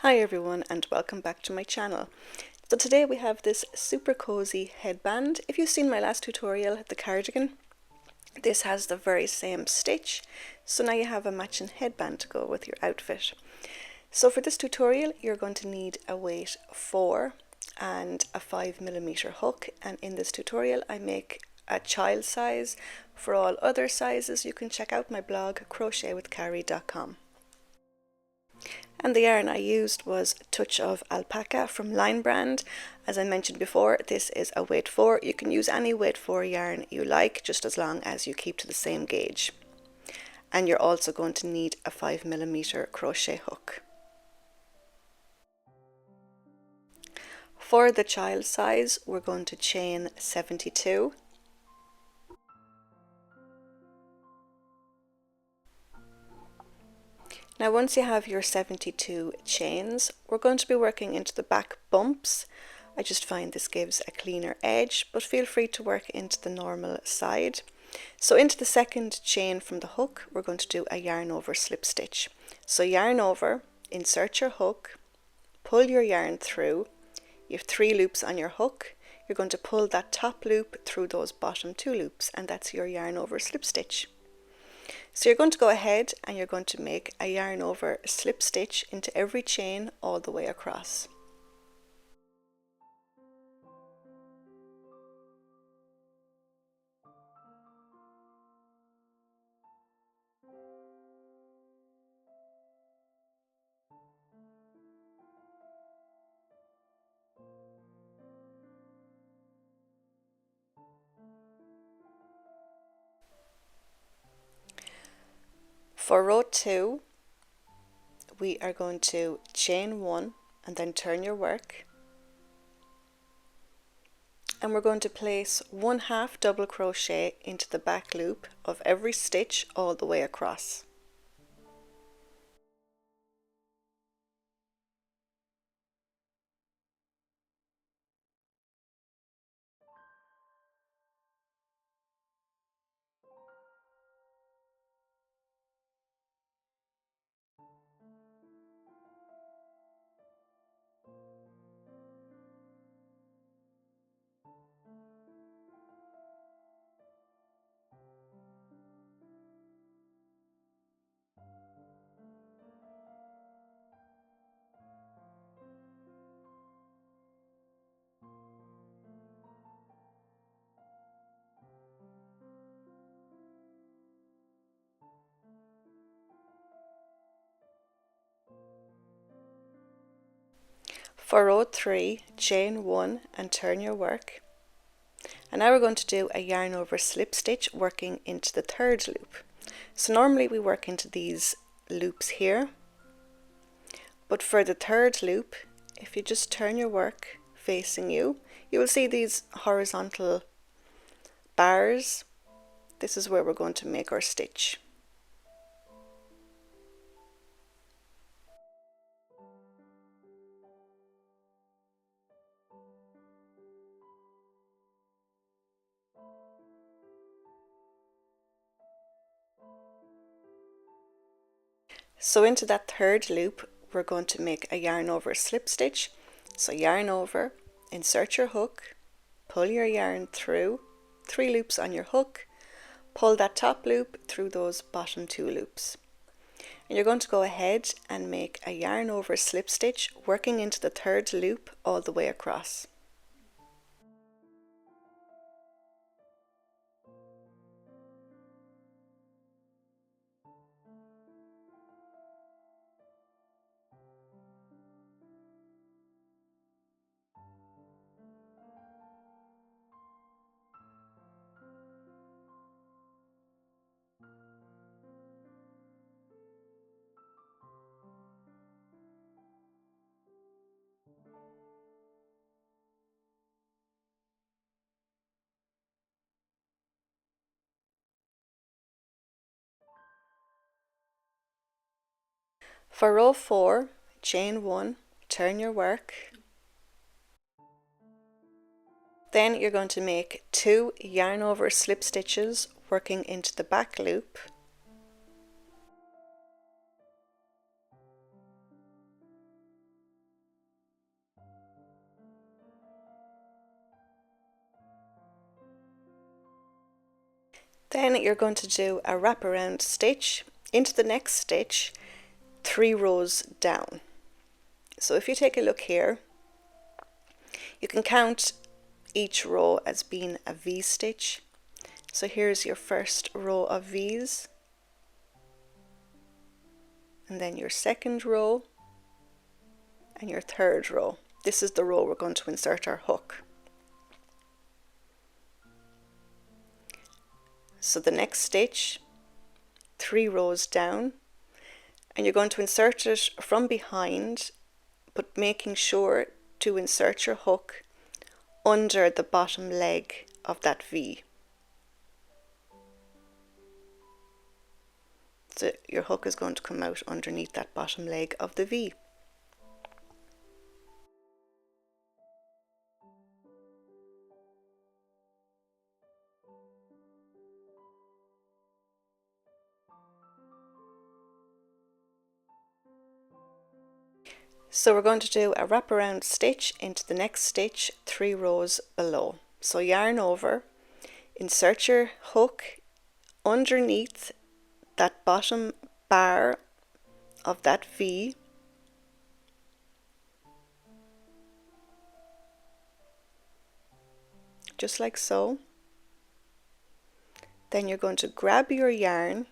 Hi everyone and welcome back to my channel. So today we have this super cozy headband. If you've seen my last tutorial, the cardigan, this has the very same stitch. So now you have a matching headband to go with your outfit. So for this tutorial you're going to need a weight 4 and a 5mm hook, and in this tutorial I make a child size. For all other sizes you can check out my blog crochetwithcarrie.com. And the yarn I used was Touch of Alpaca from Line Brand. As I mentioned before, this is a weight 4. You can use any weight 4 yarn you like, just as long as you keep to the same gauge. And you're also going to need a 5mm crochet hook. For the child size, we're going to chain 72. Now once you have your 72 chains, we're going to be working into the back bumps. I just find this gives a cleaner edge, but feel free to work into the normal side. So into the second chain from the hook, we're going to do a yarn over slip stitch. So yarn over, insert your hook, pull your yarn through. You have 3 loops on your hook. You're going to pull that top loop through those bottom 2 loops, and that's your yarn over slip stitch. So you're going to go ahead and you're going to make a yarn over slip stitch into every chain all the way across. For row 2, we are going to chain 1 and then turn your work. And we're going to place 1/2 double crochet into the back loop of every stitch all the way across. For row 3, chain 1 and turn your work. And now we're going to do a yarn over slip stitch working into the 3rd loop. So normally we work into these loops here, but for the 3rd loop, if you just turn your work facing you, you will see these horizontal bars. This is where we're going to make our stitch. So into that 3rd loop, we're going to make a yarn over slip stitch. So yarn over, insert your hook, pull your yarn through, 3 loops on your hook, pull that top loop through those bottom 2 loops. And you're going to go ahead and make a yarn over slip stitch working into the 3rd loop all the way across. For row 4, chain 1, turn your work. Then you're going to make 2 yarn over slip stitches working into the back loop. Then you're going to do a wraparound stitch into the next stitch 3 rows down. So if you take a look here, you can count each row as being a V stitch. So here's your first row of V's, and then your second row and your third row. This is the row we're going to insert our hook. So the next stitch, 3 rows down, and you're going to insert it from behind, but making sure to insert your hook under the bottom leg of that V. So your hook is going to come out underneath that bottom leg of the V. So we're going to do a wraparound stitch into the next stitch 3 rows below. So yarn over, insert your hook underneath that bottom bar of that V, just like so. Then you're going to grab your yarn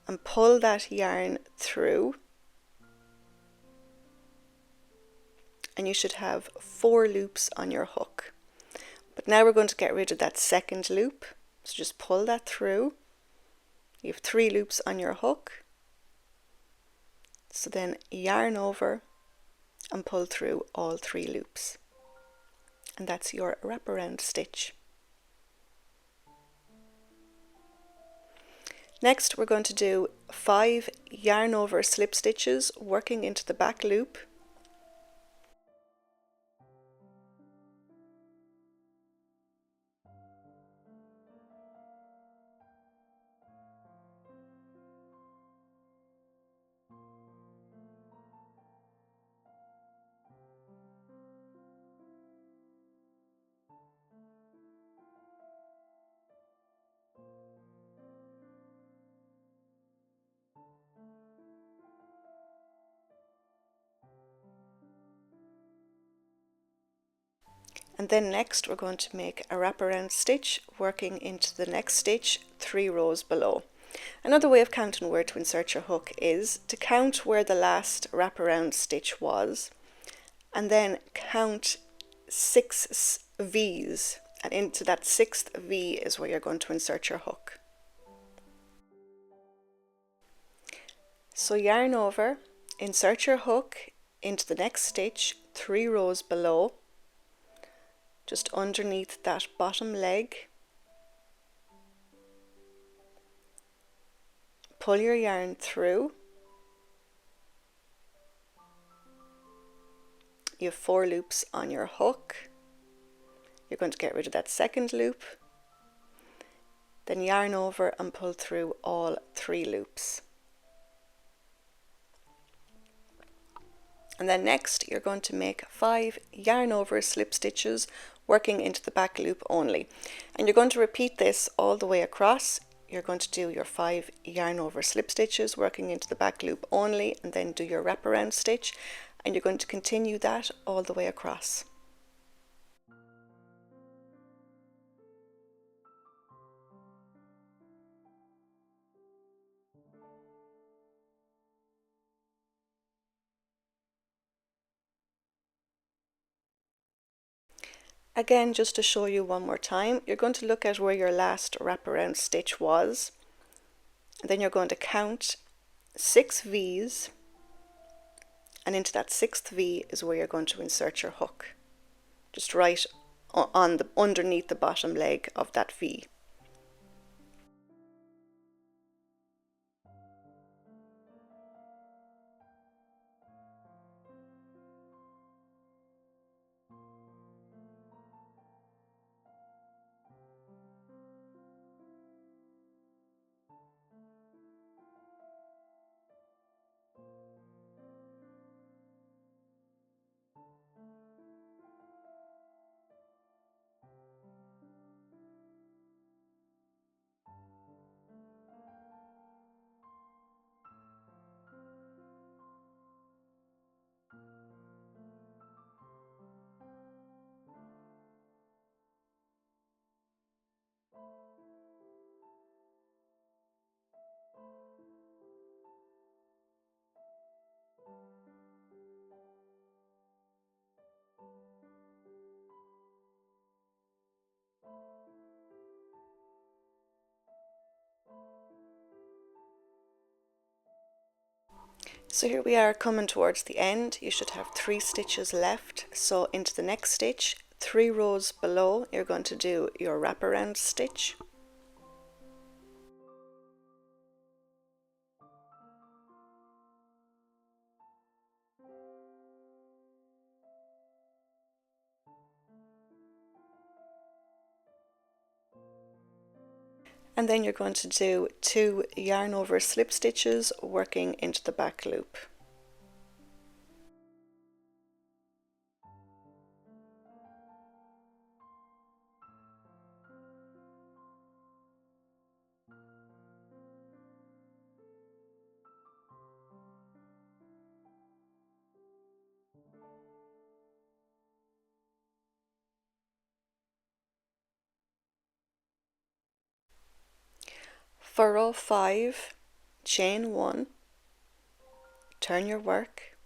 and pull that yarn through, and you should have 4 loops on your hook. But now we're going to get rid of that second loop, so just pull that through. You have 3 loops on your hook, so then yarn over and pull through all 3 loops, and that's your wraparound stitch. Next we're going to do 5 yarn over slip stitches working into the back loop. And then next we're going to make a wraparound stitch working into the next stitch 3 rows below. Another way of counting where to insert your hook is to count where the last wraparound stitch was, and then count 6 V's, and into that 6th V is where you're going to insert your hook. So yarn over, insert your hook into the next stitch 3 rows below, just underneath that bottom leg. Pull your yarn through. You have 4 loops on your hook. You're going to get rid of that second loop, then yarn over and pull through all 3 loops. And then next you're going to make 5 yarn over slip stitches working into the back loop only, and you're going to repeat this all the way across. You're going to do your 5 yarn over slip stitches working into the back loop only, and then do your wraparound stitch, and you're going to continue that all the way across. Again, just to show you one more time, you're going to look at where your last wraparound stitch was, and then you're going to count 6 V's, and into that 6th V is where you're going to insert your hook, just right on the underneath the bottom leg of that V. So here we are coming towards the end. You should have 3 stitches left. So into the next stitch, 3 rows below, you're going to do your wraparound stitch. And then you're going to do 2 yarn over slip stitches working into the back loop. For row 5, chain 1, turn your work,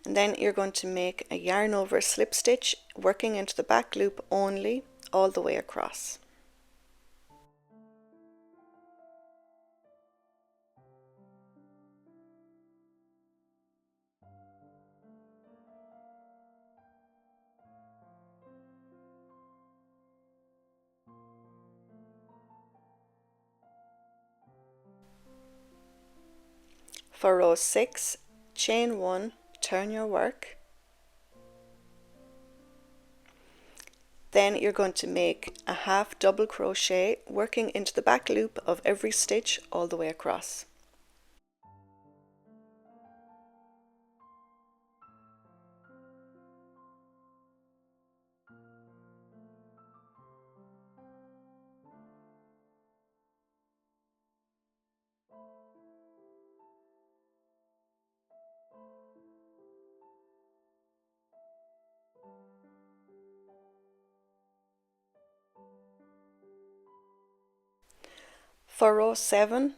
and then you're going to make a yarn over slip stitch working into the back loop only all the way across. For row 6, chain 1, turn your work. Then you're going to make a half double crochet working into the back loop of every stitch all the way across. For row 7,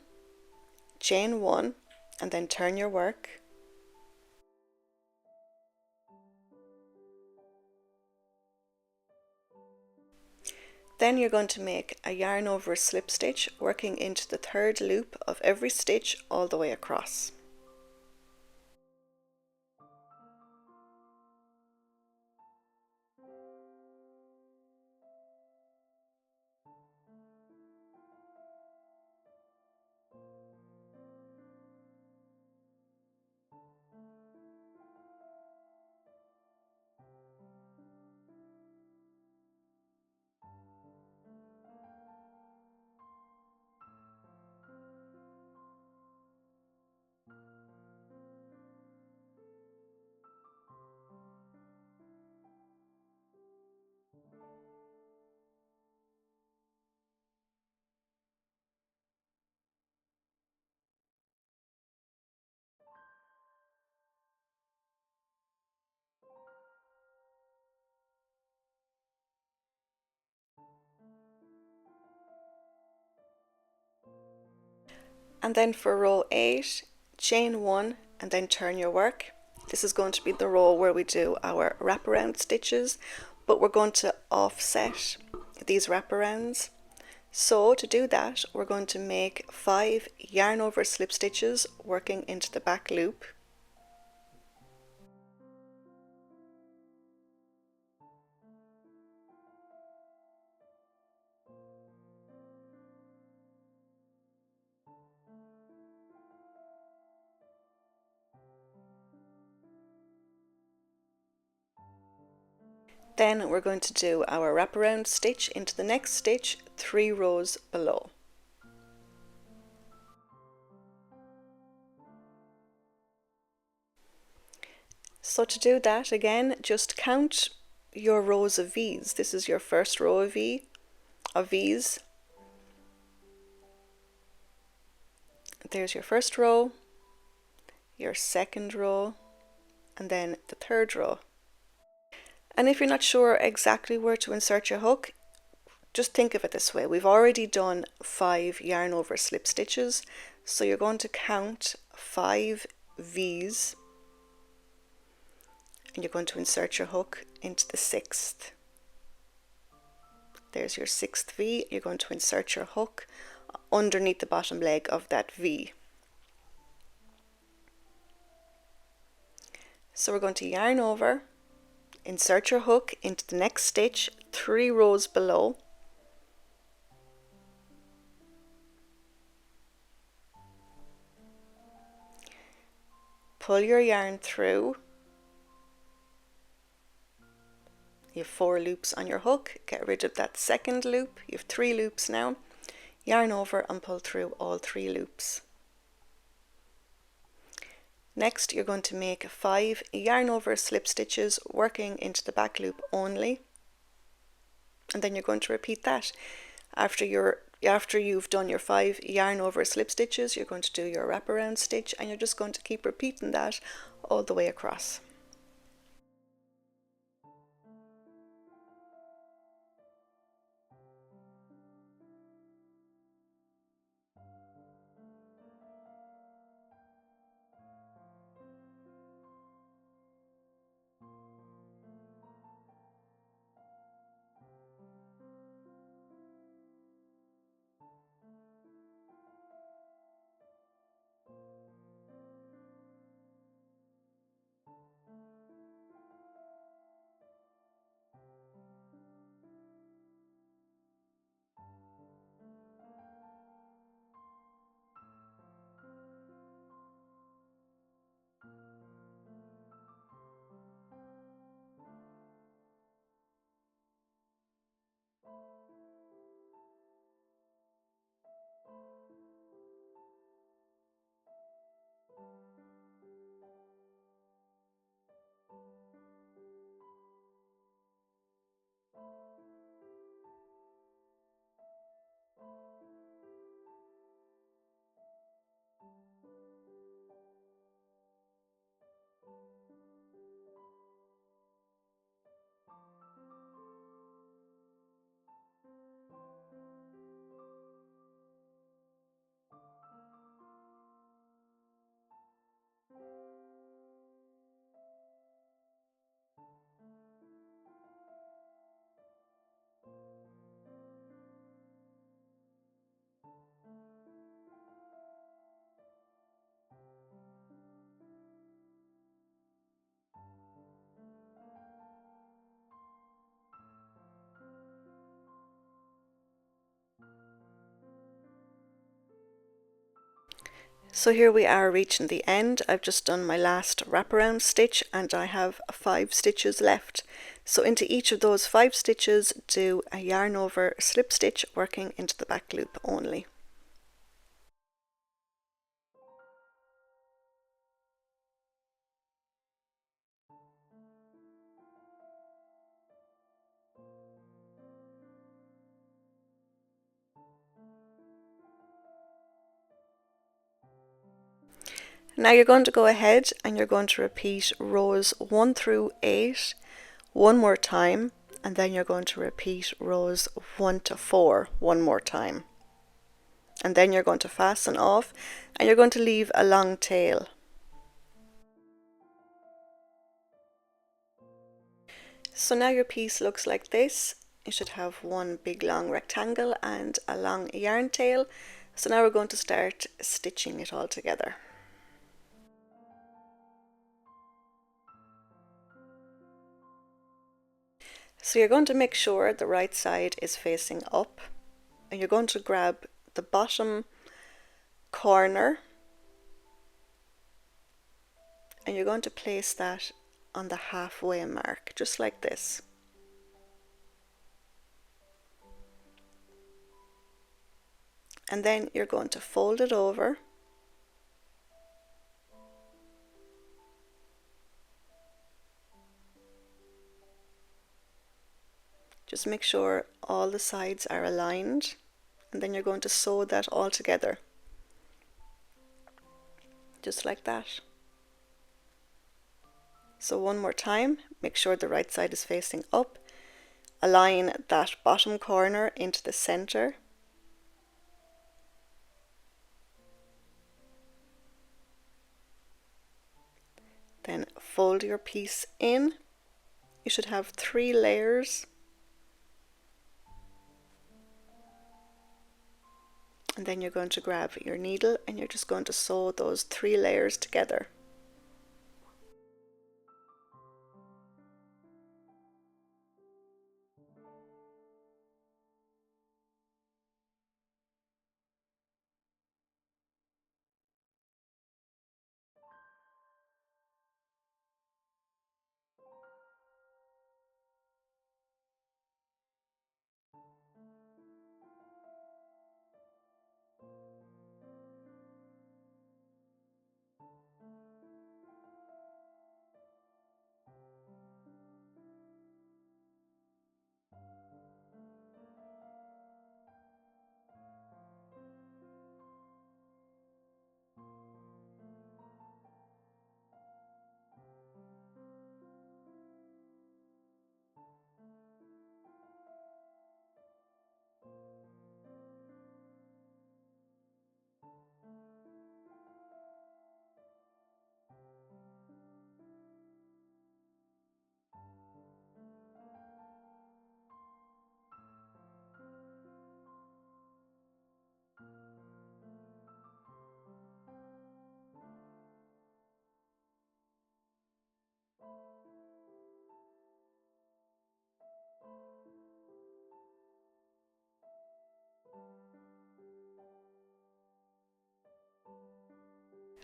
chain 1 and then turn your work. Then you're going to make a yarn over slip stitch working into the third loop of every stitch all the way across. And then for row 8, chain 1 and then turn your work. This is going to be the row where we do our wraparound stitches, but we're going to offset these wraparounds. So to do that, we're going to make 5 yarn over slip stitches working into the back loop. Then we're going to do our wraparound stitch into the next stitch 3 rows below. So to do that, again, just count your rows of V's. This is your first row of V's. There's your first row, your second row, and then the third row. And if you're not sure exactly where to insert your hook, just think of it this way. We've already done 5 yarn over slip stitches, so you're going to count 5 V's and you're going to insert your hook into the 6th. There's your 6th V. You're going to insert your hook underneath the bottom leg of that V. So we're going to yarn over, insert your hook into the next stitch 3 rows below, pull your yarn through. You have 4 loops on your hook, get rid of that second loop, you have 3 loops now, yarn over and pull through all 3 loops. Next you're going to make 5 yarn over slip stitches working into the back loop only, and then you're going to repeat that. After you've done your 5 yarn over slip stitches, you're going to do your wraparound stitch, and you're just going to keep repeating that all the way across. So here we are reaching the end. I've just done my last wraparound stitch and I have 5 stitches left. So into each of those 5 stitches do a yarn over slip stitch working into the back loop only. Now you're going to go ahead and you're going to repeat rows 1 through 8 one more time, and then you're going to repeat rows 1 to 4 one more time. And then you're going to fasten off and you're going to leave a long tail. So now your piece looks like this. You should have one big long rectangle and a long yarn tail. So now we're going to start stitching it all together. So you're going to make sure the right side is facing up, and you're going to grab the bottom corner and you're going to place that on the halfway mark, just like this. And then you're going to fold it over . Just make sure all the sides are aligned, and then you're going to sew that all together, just like that. So one more time, make sure the right side is facing up, align that bottom corner into the center, then fold your piece in. You should have 3 layers. And then you're going to grab your needle and you're just going to sew those 3 layers together.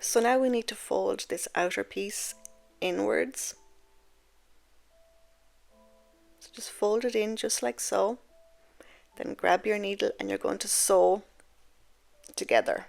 So now we need to fold this outer piece inwards. So just fold it in just like so. Then grab your needle and you're going to sew together.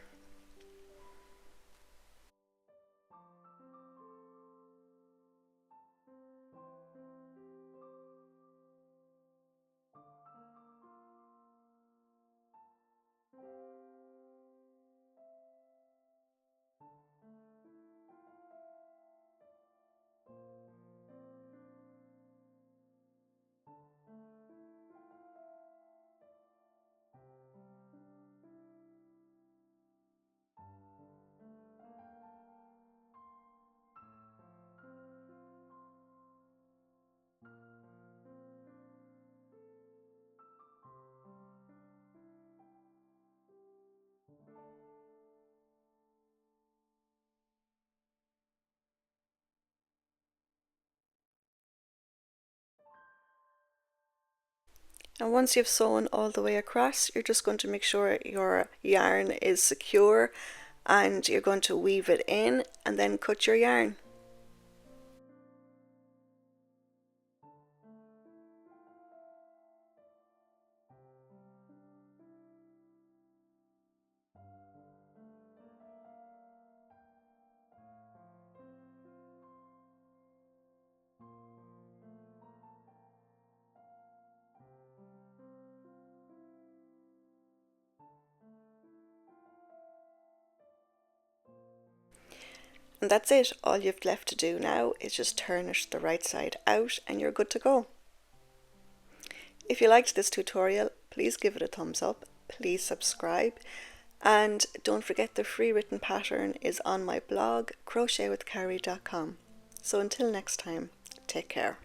And once you've sewn all the way across, you're just going to make sure your yarn is secure and you're going to weave it in and then cut your yarn. And that's it. All you've left to do now is just turn it the right side out and you're good to go. If you liked this tutorial, please give it a thumbs up, please subscribe, and don't forget the free written pattern is on my blog crochetwithcarrie.com. So until next time, take care.